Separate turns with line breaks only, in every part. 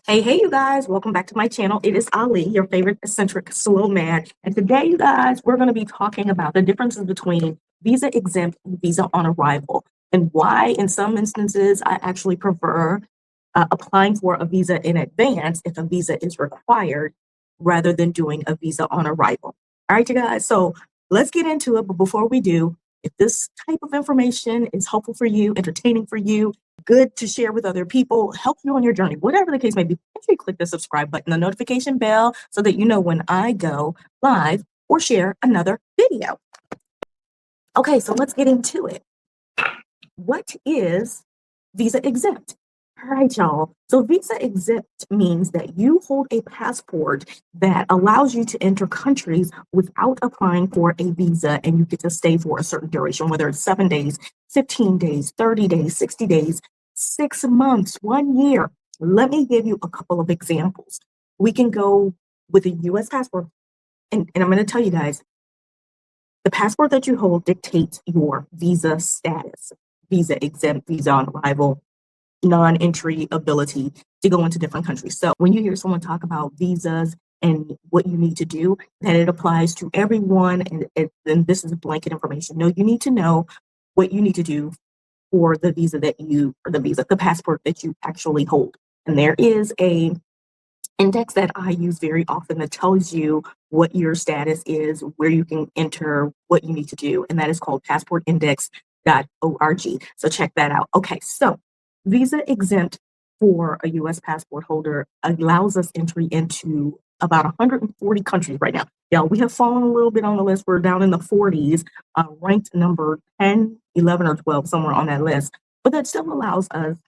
Hey, you guys, welcome back to my channel. It is Ali, your favorite eccentric SLO-mad. And today, you guys, we're going to be talking about the differences between visa exempt and visa on arrival, and why, in some instances, I actually prefer applying for a visa in advance if a visa is required rather than doing a visa on arrival. All right, you guys, so let's get into it. But before we do, if this type of information is helpful for you, entertaining for you, good to share with other people, help you on your journey, whatever the case may be, make sure you click the subscribe button, the notification bell, so that you know when I go live or share another video. Okay, so let's get into it. What is visa exempt? All right, y'all. So visa exempt means that you hold a passport that allows you to enter countries without applying for a visa, and you get to stay for a certain duration, whether it's 7 days, 15 days, 30 days, 60 days, 6 months, 1 year. Let me give you a couple of examples. We can go with a US passport, and I'm going to tell you guys, the passport that you hold dictates your visa status. Visa exempt, visa on arrival, non-entry ability to go into different countries. So when you hear someone talk about visas and what you need to do, that it applies to everyone, and this is blanket information. No, you need to know what you need to do for the visa the passport that you actually hold. And there is a index that I use very often that tells you what your status is, where you can enter, what you need to do, and that is called passportindex.org. So check that out. Okay, so visa exempt for a US passport holder allows us entry into about 140 countries right now. Yeah, we have fallen a little bit on the list. We're down in the 40s, ranked number 10, 11, or 12, somewhere on that list. But that still allows us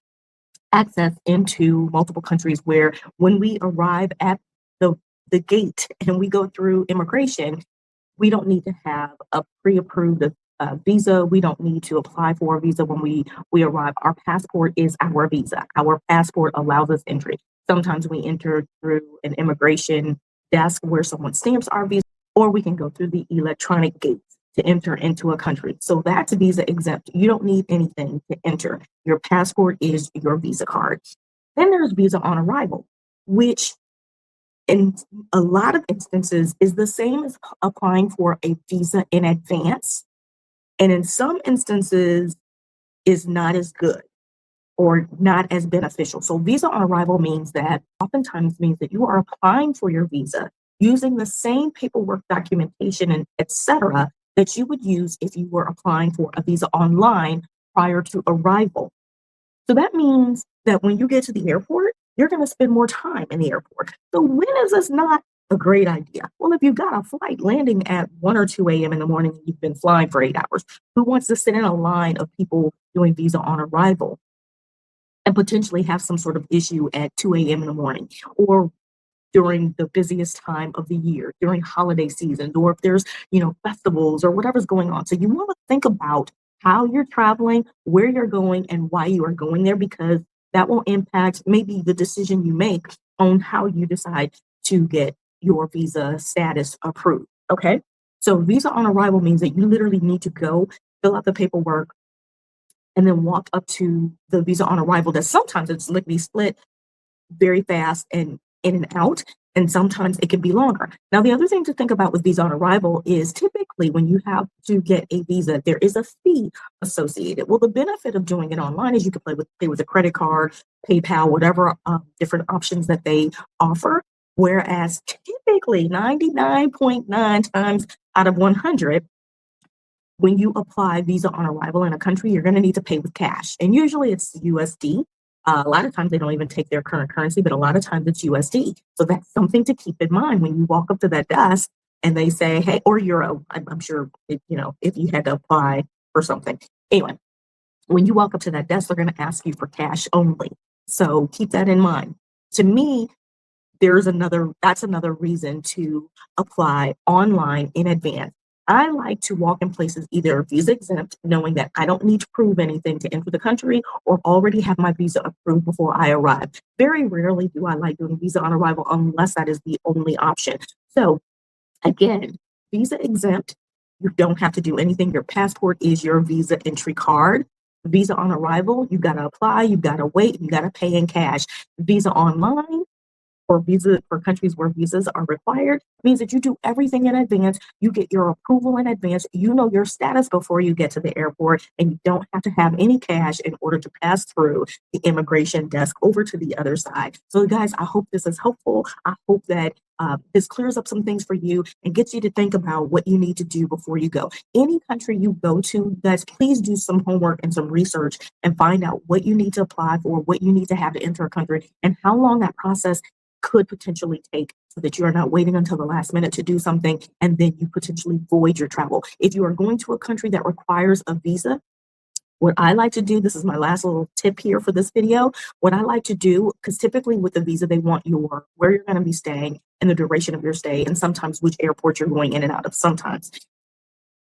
access into multiple countries where when we arrive at the gate and we go through immigration, we don't need to have a pre-approved visa. We don't need to apply for a visa when we arrive. Our passport is our visa. Our passport allows us entry. Sometimes we enter through an immigration desk where someone stamps our visa, or we can go through the electronic gates to enter into a country. So that's visa exempt. You don't need anything to enter. Your passport is your visa card. Then there's visa on arrival, which in a lot of instances is the same as applying for a visa in advance, and in some instances is not as good or not as beneficial. So visa on arrival means that you are applying for your visa using the same paperwork, documentation, and etc. that you would use if you were applying for a visa online prior to arrival. So that means that when you get to the airport, you're going to spend more time in the airport. So when is this not a great idea? Well, if you've got a flight landing at 1 or 2 a.m. in the morning and you've been flying for 8 hours, who wants to sit in a line of people doing visa on arrival and potentially have some sort of issue at 2 a.m. in the morning, or during the busiest time of the year, during holiday season, or if there's, festivals or whatever's going on. So you want to think about how you're traveling, where you're going, and why you are going there, because that will impact maybe the decision you make on how you decide to get your visa status approved. Okay. So visa on arrival means that you literally need to go fill out the paperwork and then walk up to the visa on arrival. That sometimes it's lickety split very fast and in and out, and sometimes it can be longer. Now, the other thing to think about with visa on arrival is typically when you have to get a visa, there is a fee associated. Well, the benefit of doing it online is you can pay with a credit card, PayPal, whatever different options that they offer. Whereas typically 99.9 times out of 100, when you apply visa on arrival in a country, you're going to need to pay with cash. And usually it's USD. A lot of times they don't even take their current currency, but a lot of times it's USD. So that's something to keep in mind when you walk up to that desk and they say, hey, or euro. I'm sure, if you had to apply for something. Anyway, when you walk up to that desk, they're going to ask you for cash only. So keep that in mind. To me, that's another reason to apply online in advance. I like to walk in places either visa exempt, knowing that I don't need to prove anything to enter the country, or already have my visa approved before I arrive. Very rarely do I like doing visa on arrival unless that is the only option. So again, visa exempt, you don't have to do anything. Your passport is your visa entry card. Visa on arrival, you got to apply, you got to wait, you got to pay in cash. Visa online, for countries where visas are required means that you do everything in advance. You get your approval in advance. You know your status before you get to the airport, and you don't have to have any cash in order to pass through the immigration desk over to the other side. So, guys, I hope this is helpful. I hope that this clears up some things for you and gets you to think about what you need to do before you go. Any country you go to, guys, please do some homework and some research and find out what you need to apply for, what you need to have to enter a country, and how long that process could potentially take, so that you are not waiting until the last minute to do something and then you potentially void your travel. If you are going to a country that requires a visa, what I like to do, this is my last little tip here for this video. What I like to do, because typically with the visa, they want where you're going to be staying and the duration of your stay, and sometimes which airport you're going in and out of sometimes.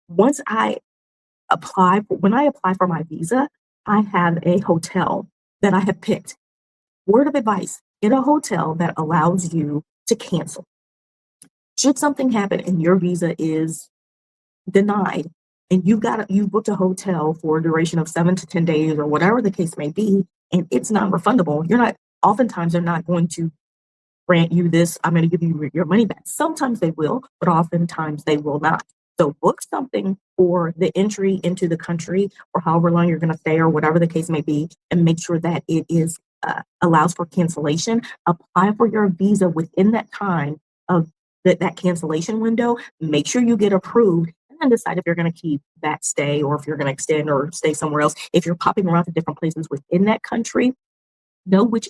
When I apply for my visa, I have a hotel that I have picked. Word of advice, get a hotel that allows you to cancel. Should something happen and your visa is denied, and you've booked a hotel for a duration of 7 to 10 days or whatever the case may be, and it's not refundable, oftentimes they're not going to grant you this, I'm going to give you your money back. Sometimes they will, but oftentimes they will not. So book something for the entry into the country or however long you're going to stay or whatever the case may be, and make sure that it is allows for cancellation. Apply for your visa within that time of that cancellation window. Make sure you get approved, and then decide if you're going to keep that stay or if you're going to extend or stay somewhere else. If you're popping around to different places within that country, know which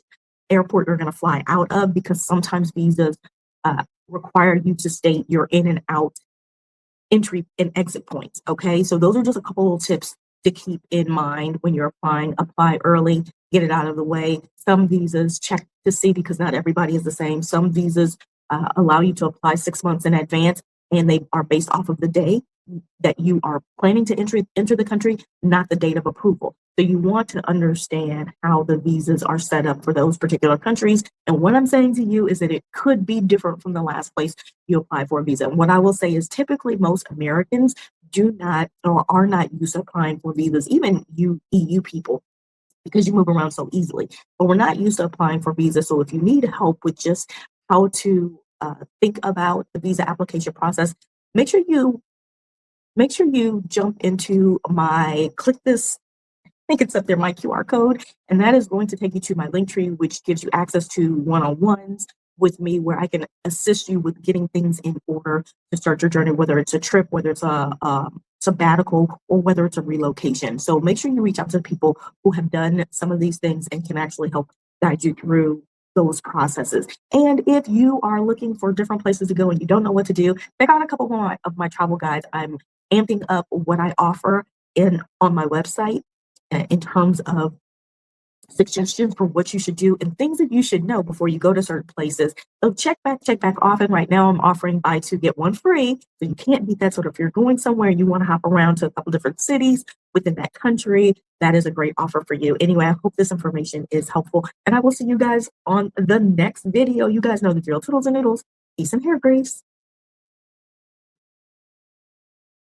airport you're going to fly out of, because sometimes visas require you to state your in and out entry and exit points. Okay, so those are just a couple of tips to keep in mind when you're applying. Apply early, get it out of the way. Some visas, check to see, because not everybody is the same. Some visas allow you to apply 6 months in advance, and they are based off of the day that you are planning to enter the country, not the date of approval. So you want to understand how the visas are set up for those particular countries. And what I'm saying to you is that it could be different from the last place you apply for a visa. And what I will say is typically most Americans do not or are not used to applying for visas, even you EU people, because you move around so easily. But we're not used to applying for visas. So if you need help with just how to think about the visa application process, make sure you jump into click this, I think it's up there, my QR code, and that is going to take you to my link tree, which gives you access to one-on-ones with me, where I can assist you with getting things in order to start your journey, whether it's a trip, whether it's a sabbatical, or whether it's a relocation. So make sure you reach out to people who have done some of these things and can actually help guide you through those processes. And if you are looking for different places to go and you don't know what to do, check out a couple of my travel guides. I'm amping up what I offer on my website in terms of suggestions for what you should do and things that you should know before you go to certain places. So check back often. Right now I'm offering buy two, get one free. So you can't beat that. So if you're going somewhere and you want to hop around to a couple different cities within that country, that is a great offer for you. Anyway, I hope this information is helpful, and I will see you guys on the next video. You guys know the drill. Toodles and noodles. Peace and hair grease.